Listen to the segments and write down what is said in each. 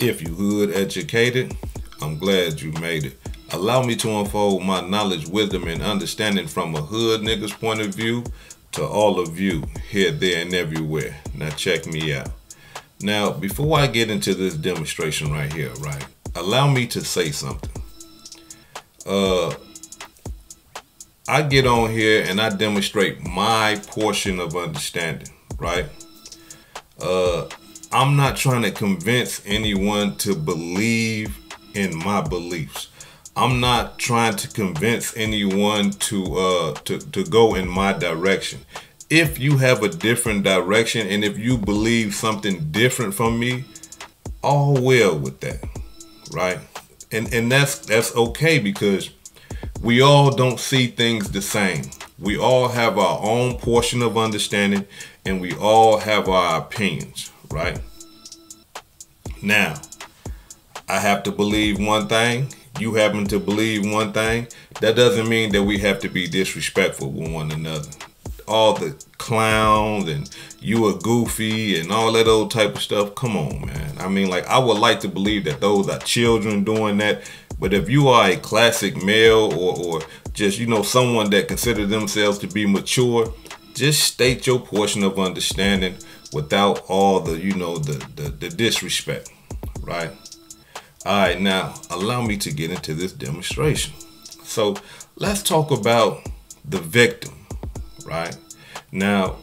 If you hood educated, I'm glad you made it. Allow me to unfold my knowledge, wisdom, and understanding from a hood nigga's point of view to all of you here, there, and everywhere. Now check me out. Now, before I get into this demonstration right here, right, allow me to say something. I get on here and I demonstrate my portion of understanding, right? I'm not trying to convince anyone to believe in my beliefs. I'm not trying to convince anyone to go in my direction. If you have a different direction and if you believe something different from me, all well with that, right? And that's okay, because we all don't see things the same. We all have our own portion of understanding and we all have our opinions, right? Now, I have to believe one thing. You happen to believe one thing. That doesn't mean that we have to be disrespectful with one another. All the clowns and you a goofy and all that old type of stuff. Come on, man. I mean, like, I would like to believe that those are children doing that. But if you are a classic male or just, you know, someone that considers themselves to be mature, just state your portion of understanding without all the, you know, the disrespect, right? All right, now allow me to get into this demonstration. So let's talk about the victim, right? Now,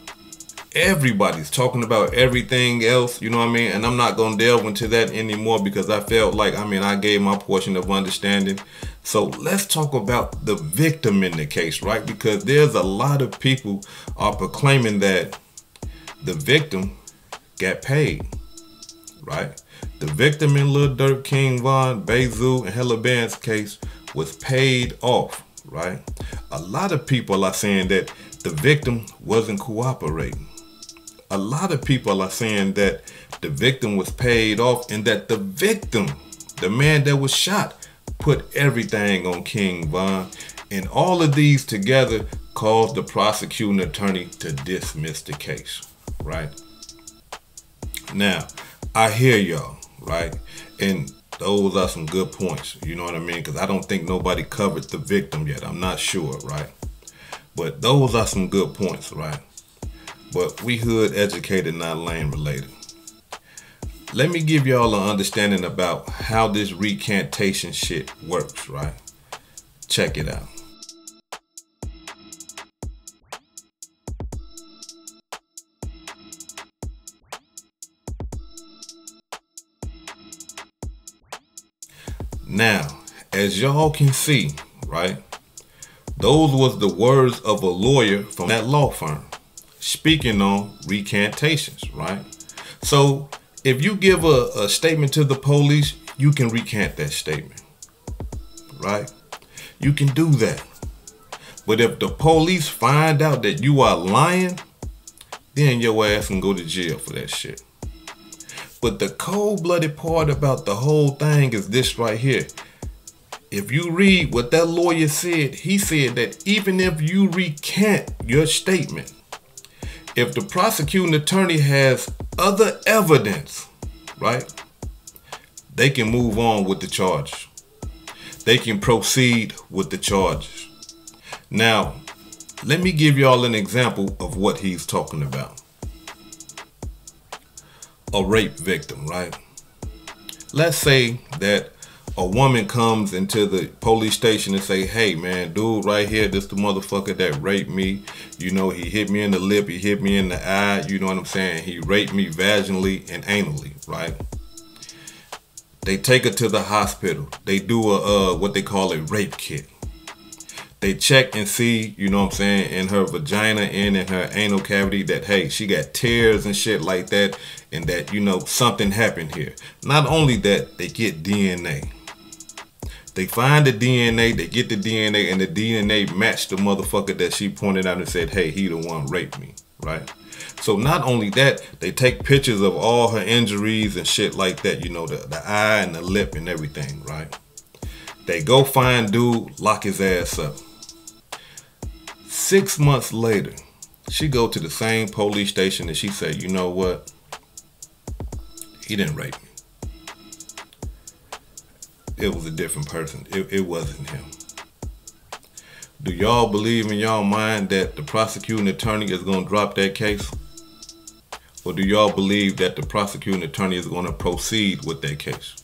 everybody's talking about everything else, you know what I mean? And I'm not going to delve into that anymore because I felt like, I gave my portion of understanding. So let's talk about the victim in the case, right? Because there's a lot of people are proclaiming that the victim got paid, right? The victim in Lil Durk, King, Von, Bezu, and Hella Band's case was paid off, right? A lot of people are saying that the victim wasn't cooperating. A lot of people are saying that the victim was paid off and that the victim, the man that was shot, put everything on King Von. And all of these together caused the prosecuting attorney to dismiss the case, right? Now, I hear y'all, right? And those are some good points, you know what I mean? Because I don't think nobody covered the victim yet. I'm not sure, right? But those are some good points, right? But we hood educated, not lane related. Let me give y'all an understanding about how this recantation shit works, right? Check it out. Now, as y'all can see, right, those was the words of a lawyer from that law firm speaking on recantations, right? So if you give a statement to the police, you can recant that statement, right? You can do that. But if the police find out that you are lying, then your ass can go to jail for that shit. But the cold-blooded part about the whole thing is this right here. If you read what that lawyer said, he said that even if you recant your statement, if the prosecuting attorney has other evidence, right, they can move on with the charges. They can proceed with the charges. Now, let me give y'all an example of what he's talking about. A rape victim, right? Let's say that a woman comes into the police station and say, hey man, dude right here, this the motherfucker that raped me. You know, he hit me in the lip, he hit me in the eye, you know what I'm saying? He raped me vaginally and anally, right? They take her to the hospital. They do a what they call a rape kit. They check and see, you know what I'm saying, in her vagina and in her anal cavity that, hey, she got tears and shit like that, and that, you know, something happened here. Not only that, they get DNA. They find the DNA, they get the DNA, and the DNA matched the motherfucker that she pointed out and said, hey, he the one raped me, right? So not only that, they take pictures of all her injuries and shit like that, you know, the eye and the lip and everything, right? They go find dude, lock his ass up. 6 months later, she go to the same police station and she said, you know what? He didn't rape me. it was a different person. It wasn't him. Do y'all believe in y'all mind that the prosecuting attorney is going to drop that case? Or do y'all believe that the prosecuting attorney is going to proceed with that case?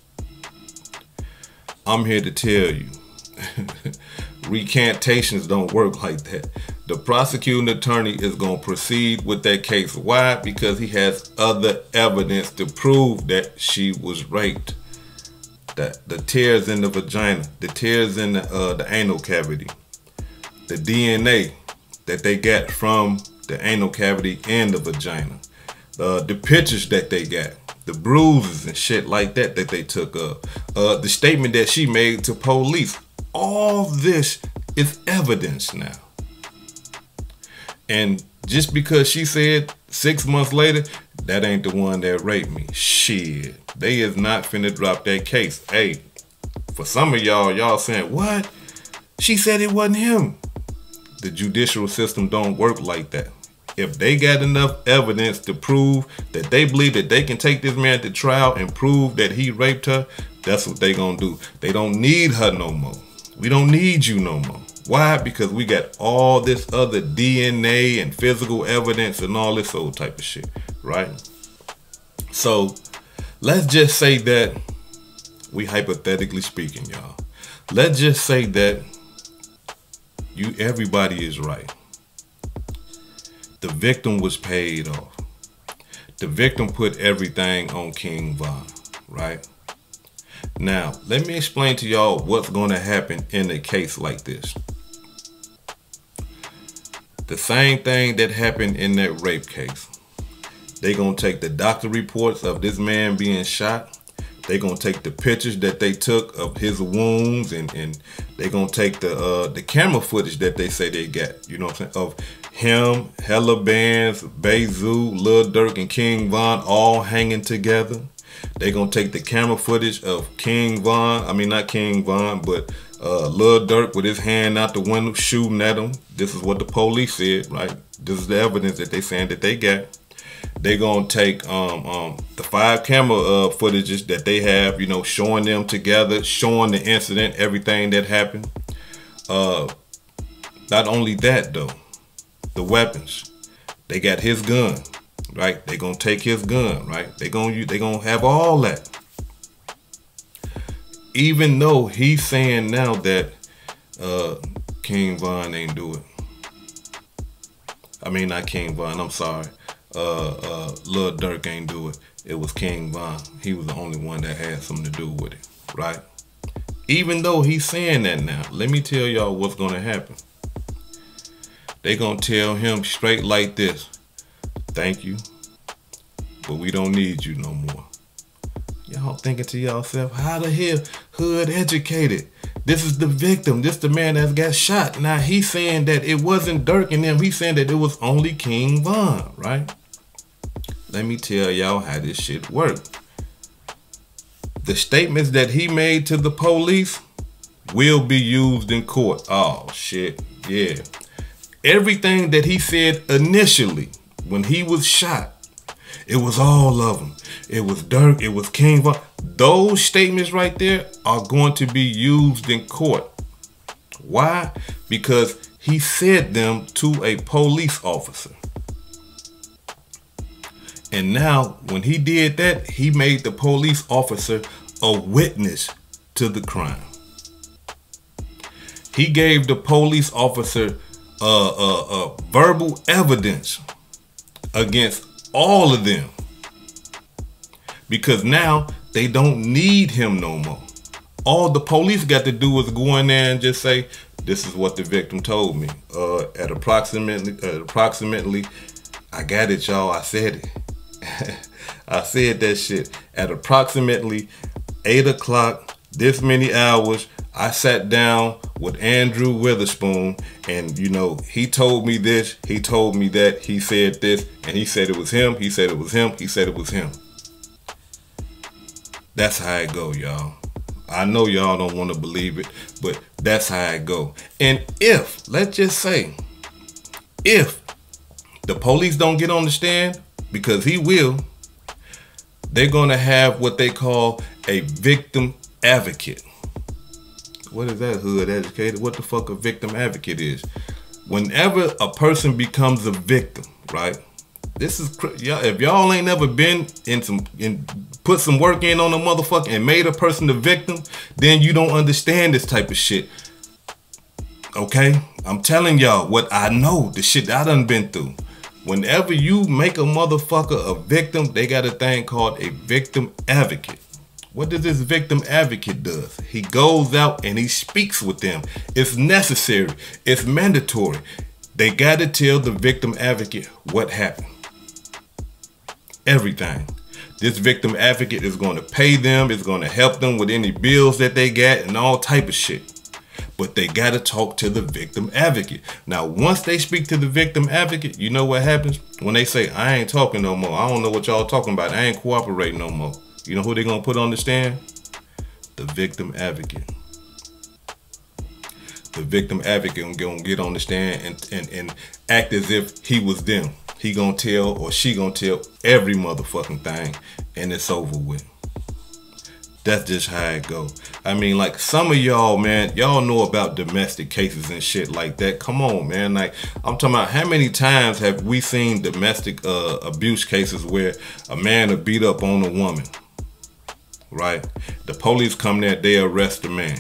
I'm here to tell you, recantations don't work like that. The prosecuting attorney is going to proceed with that case. Why? Because he has other evidence to prove that she was raped. The tears in the vagina, the tears in the anal cavity, the DNA that they got from the anal cavity and the vagina, the pictures that they got, the bruises and shit like that they took the statement that she made to police. All this is evidence now. And just because she said 6 months later, that ain't the one that raped me. Shit, they is not finna drop that case. Hey, for some of y'all saying, what? She said it wasn't him. The judicial system don't work like that. If they got enough evidence to prove that they believe that they can take this man to trial and prove that he raped her, that's what they gonna do. They don't need her no more. We don't need you no more. Why? Because we got all this other DNA and physical evidence and all this old type of shit, right? So let's just say that, we hypothetically speaking, y'all, let's just say that everybody is right. The victim was paid off. The victim put everything on King Von, right? Now, let me explain to y'all what's going to happen in a case like this. The same thing that happened in that rape case. They going to take the doctor reports of this man being shot. They going to take the pictures that they took of his wounds, and they going to take the camera footage that they say they got, you know what I'm saying, of him, Hella Bands, Bezu, Lil Durk and King Von all hanging together. They gonna take the camera footage of King Von, I mean not King Von, but Lil Durk with his hand out the window shooting at him. This is what the police said, right? This is the evidence that they saying that they got. They gonna take the 5 camera footages that they have, you know, showing them together, showing the incident, everything that happened. Not only that though, the weapons. They got his gun, right? They gonna take his gun, right? They gonna have all that. Even though he's saying now that King Von ain't do it. I mean not King Von, I'm sorry. Lil Durk ain't do it. It was King Von. He was the only one that had something to do with it, right? Even though he's saying that now, let me tell y'all what's gonna happen. They gonna tell him straight like this: thank you, but we don't need you no more. Y'all thinking to yourself, how the hell hood educated? This is the victim. This the man that got shot. Now he's saying that it wasn't Durk and them. He's saying that it was only King Von, right? Let me tell y'all how this shit worked. The statements that he made to the police will be used in court. Oh shit, yeah. Everything that he said initially when he was shot, it was all of them. It was Durk, it was King Von. Those statements right there are going to be used in court. Why? Because he said them to a police officer. And now, when he did that, he made the police officer a witness to the crime. He gave the police officer verbal evidence against all of them, because now they don't need him no more. All the police got to do is go in there and just say, this is what the victim told me. At approximately, I got it, y'all, I said it. I said that shit. At approximately 8 o'clock, this many hours, I sat down with Andrew Witherspoon, and you know, he told me this, he told me that, he said this, and he said it was him, he said it was him, he said it was him. That's how it go, y'all. I know y'all don't want to believe it, but that's how it go. And if, let's just say, if the police don't get on the stand, because he will, they're gonna have what they call a victim advocate. What is that, hood educated? What the fuck a victim advocate is? Whenever a person becomes a victim, right? This is y'all. If y'all ain't never been put some work in on a motherfucker and made a person the victim, then you don't understand this type of shit. Okay, I'm telling y'all what I know, the shit that I done been through. Whenever you make a motherfucker a victim, they got a thing called a victim advocate. What does this victim advocate do? He goes out and he speaks with them. It's necessary. It's mandatory. They got to tell the victim advocate what happened. Everything. This victim advocate is going to pay them. It's going to help them with any bills that they got and all type of shit. But they got to talk to the victim advocate. Now, once they speak to the victim advocate, you know what happens? When they say, I ain't talking no more. I don't know what y'all talking about. I ain't cooperating no more. You know who they going to put on the stand? The victim advocate. The victim advocate going to get on the stand and act as if he was them. He going to tell or she going to tell every motherfucking thing, and it's over with. That's just how it go. I mean, like, some of y'all, man, y'all know about domestic cases and shit like that. Come on, man. Like, I'm talking about how many times have we seen domestic abuse cases where a man will beat up on a woman, right? The police come there, they arrest the man.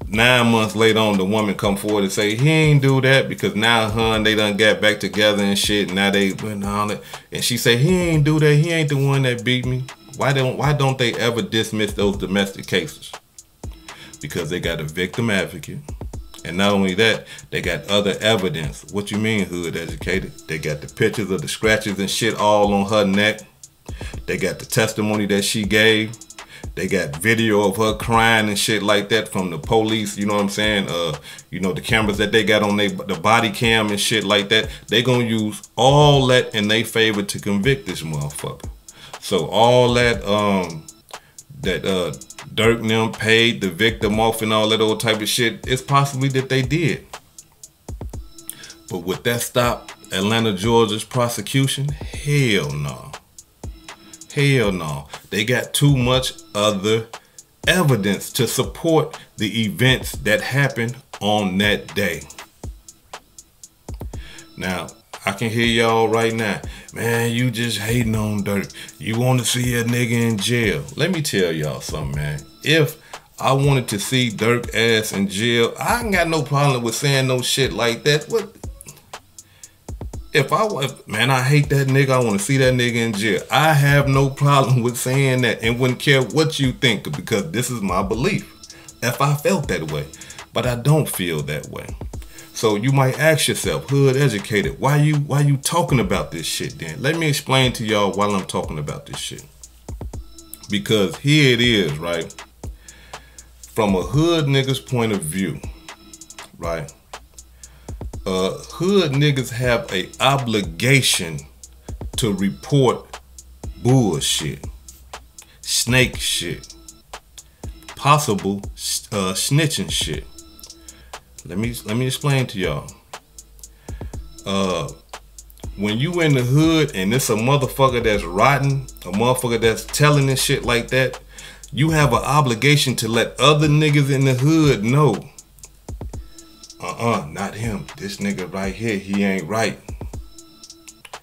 9 months later on, the woman come forward and say, he ain't do that because now, they done got back together and shit. And now they went on it. And she say, he ain't do that. He ain't the one that beat me. Why don't they ever dismiss those domestic cases? Because they got a victim advocate. And not only that, they got other evidence. What you mean, hood educated? They got the pictures of the scratches and shit all on her neck. They got the testimony that she gave. They got video of her crying and shit like that from the police, you know what I'm saying? You know, the cameras that they got on the body cam and shit like that. They gonna use all that in their favor to convict this motherfucker. So all that Durk and them paid the victim off and all that old type of shit, it's possibly that they did. But would that stop Atlanta, Georgia's prosecution? Hell no. Hell no. They got too much other evidence to support the events that happened on that day. Now, I can hear y'all right now. Man, you just hating on Durk. You want to see a nigga in jail. Let me tell y'all something, man. If I wanted to see Durk ass in jail, I ain't got no problem with saying no shit like that. What? Man, I hate that nigga. I want to see that nigga in jail. I have no problem with saying that and wouldn't care what you think because this is my belief. If I felt that way, but I don't feel that way. So you might ask yourself, hood educated, why you talking about this shit then? Let me explain to y'all why I'm talking about this shit. Because here it is, right? From a hood nigga's point of view, right? Hood niggas have a obligation to report bullshit, snake shit, possible snitching shit. Let me explain to y'all. When you in the hood and it's a motherfucker that's rotten, a motherfucker that's telling this shit like that, you have an obligation to let other niggas in the hood know. Not him. This nigga right here, he ain't right.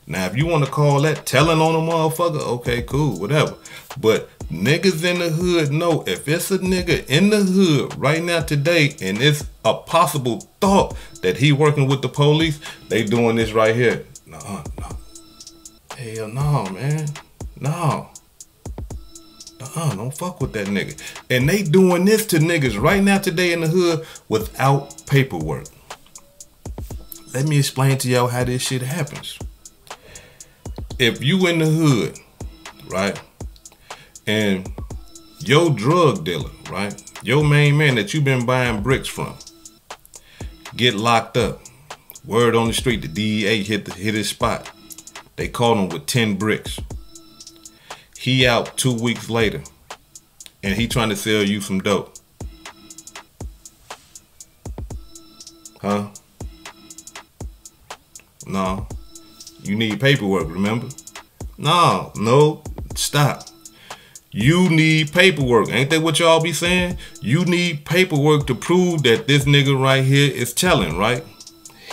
Now, if you want to call that telling on a motherfucker, okay, cool, whatever. But niggas in the hood know if it's a nigga in the hood right now today and it's a possible thought that he working with the police, they doing this right here. No. Hell no, man. No. Don't fuck with that nigga. And they doing this to niggas right now today in the hood without paperwork. Let me explain to y'all how this shit happens. If you in the hood, right, and your drug dealer, right, your main man that you been buying bricks from, get locked up. Word on the street, the DEA hit his spot. They caught him with 10 bricks. He out 2 weeks later, and he trying to sell you some dope. Huh? No. You need paperwork, remember? No, stop. You need paperwork. Ain't that what y'all be saying? You need paperwork to prove that this nigga right here is telling, right?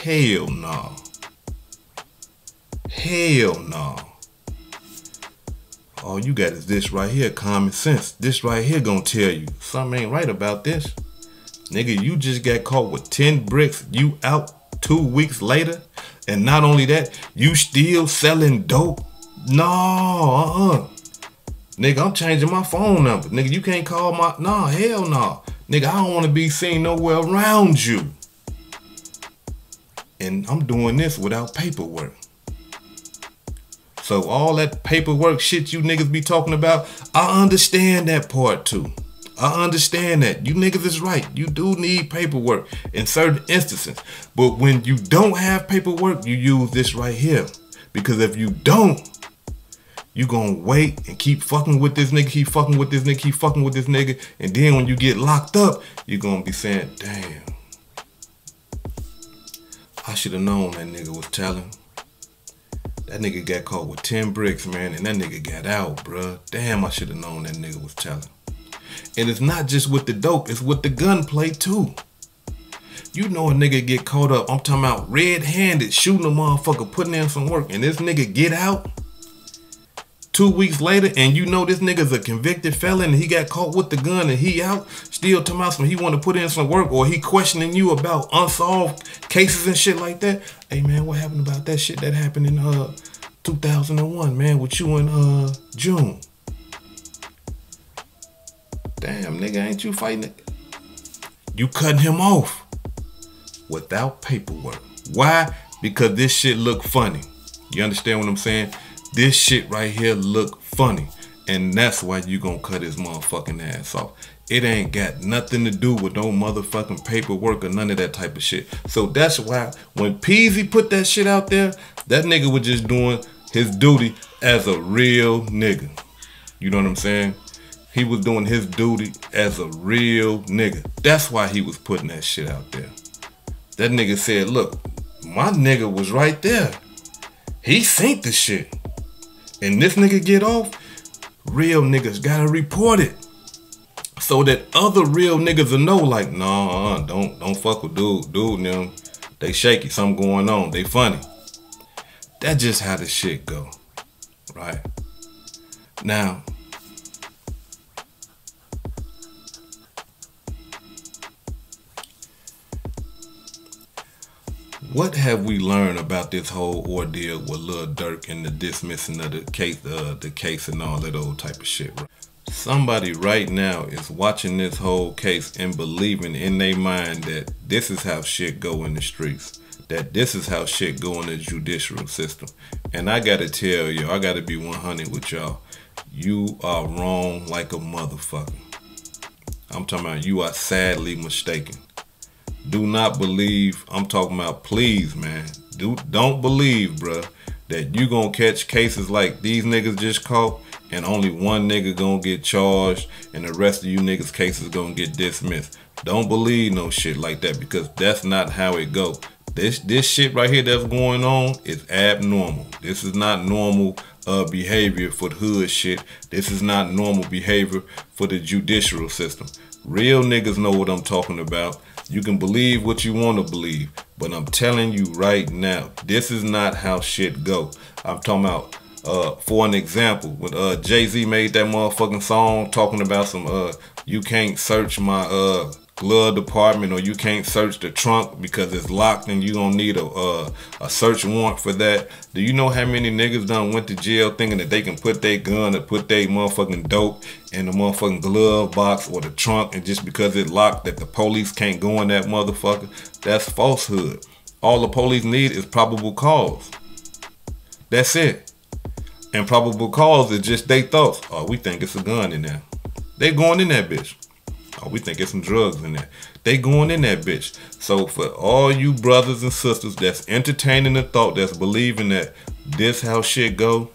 Hell no. Hell no. All you got is this right here, common sense. This right here gonna tell you something ain't right about this. Nigga, you just got caught with 10 bricks. You out 2 weeks later. And not only that, you still selling dope. No, Nigga, I'm changing my phone number. Nigga, you can't call my... Nah, hell no. Nigga, I don't want to be seen nowhere around you. And I'm doing this without paperwork. So all that paperwork shit you niggas be talking about, I understand that part too. I understand that. You niggas is right. You do need paperwork in certain instances. But when you don't have paperwork, you use this right here. Because if you don't, you gonna wait and keep fucking with this nigga, keep fucking with this nigga, keep fucking with this nigga. And then when you get locked up, you're gonna be saying, damn, I should have known that nigga was telling. That nigga got caught with 10 bricks, man, and that nigga got out, bruh. Damn, I should have known that nigga was telling. And it's not just with the dope, it's with the gunplay too. You know a nigga get caught up, I'm talking about red-handed, shooting a motherfucker, putting in some work, and this nigga get out 2 weeks later, and you know this nigga's a convicted felon, and he got caught with the gun, and he out, still talking about some, he want to put in some work, or he questioning you about unsolved cases and shit like that. Hey man, what happened about that shit that happened in 2001, man, with you in June? Damn, nigga, ain't you fighting it? You cutting him off without paperwork. Why? Because this shit look funny. You understand what I'm saying? This shit right here look funny. And that's why you gonna cut his motherfucking ass off. It ain't got nothing to do with no motherfucking paperwork or none of that type of shit. So that's why when Peasy put that shit out there, that nigga was just doing his duty as a real nigga. You know what I'm saying? He was doing his duty as a real nigga. That's why he was putting that shit out there. That nigga said, look, my nigga was right there. He seen the shit. And this nigga get off, real niggas gotta report it. So that other real niggas will know, like, nah, don't fuck with dude and them. They shaky, something going on, they funny. That's just how the shit go, right? Now, what have we learned about this whole ordeal with Lil Durk and the dismissing of the case and all that old type of shit, right? Somebody right now is watching this whole case and believing in their mind that this is how shit go in the streets, that this is how shit go in the judicial system. And I gotta tell you, I gotta be 100 with y'all. You are wrong like a motherfucker. I'm talking about you are sadly mistaken. Do not believe, I'm talking about please, man. Don't believe, bruh, that you gonna catch cases like these niggas just caught and only one nigga gonna get charged and the rest of you niggas cases gonna get dismissed. Don't believe no shit like that, because that's not how it go. This shit right here that's going on is abnormal. This is not normal behavior for the hood shit. This is not normal behavior for the judicial system. Real niggas know what I'm talking about. You can believe what you want to believe, but I'm telling you right now, this is not how shit go. I'm talking about, for an example, when Jay-Z made that motherfucking song talking about some, you can't search my glove department, or you can't search the trunk because it's locked and you don't need a search warrant for that. Do you know how many niggas done went to jail thinking that they can put their gun or put their motherfucking dope in the motherfucking glove box or the trunk, and just because it's locked that the police can't go in that motherfucker? That's falsehood. All the police need is probable cause. That's it. And probable cause is just they thoughts. Oh, we think it's a gun in there. They going in that bitch. Oh, we think it's some drugs in there. They going in that bitch. So for all you brothers and sisters that's entertaining the thought, that's believing that this how shit go,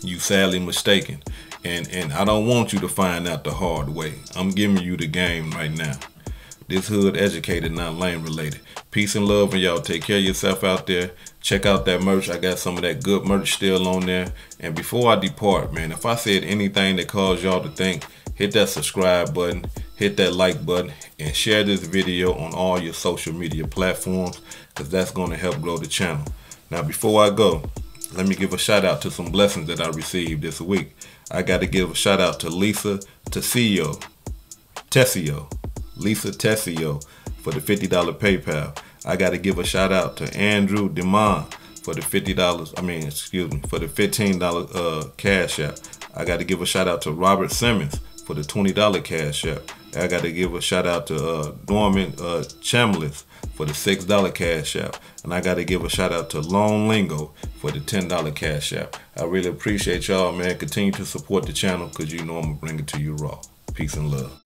you sadly mistaken. And I don't want you to find out the hard way. I'm giving you the game right now. This hood educated, not lane related. Peace and love, and y'all take care of yourself out there. Check out that merch. I got some of that good merch still on there. And before I depart, man, if I said anything that caused y'all to think, hit that subscribe button, hit that like button, and share this video on all your social media platforms, because that's going to help grow the channel. Now, before I go, let me give a shout out to some blessings that I received this week. I got to give a shout out to Lisa Tessio, Lisa Tessio, for the $50 PayPal. I got to give a shout out to Andrew DeMond for the for the $15 Cash App. I got to give a shout out to Robert Simmons for the $20 Cash App. I got to give a shout out to Norman Chambliss for the $6 Cash App. And I got to give a shout out to Lone Lingo for the $10 Cash App. I really appreciate y'all, man. Continue to support the channel, because you know I'm going to bring it to you raw. Peace and love.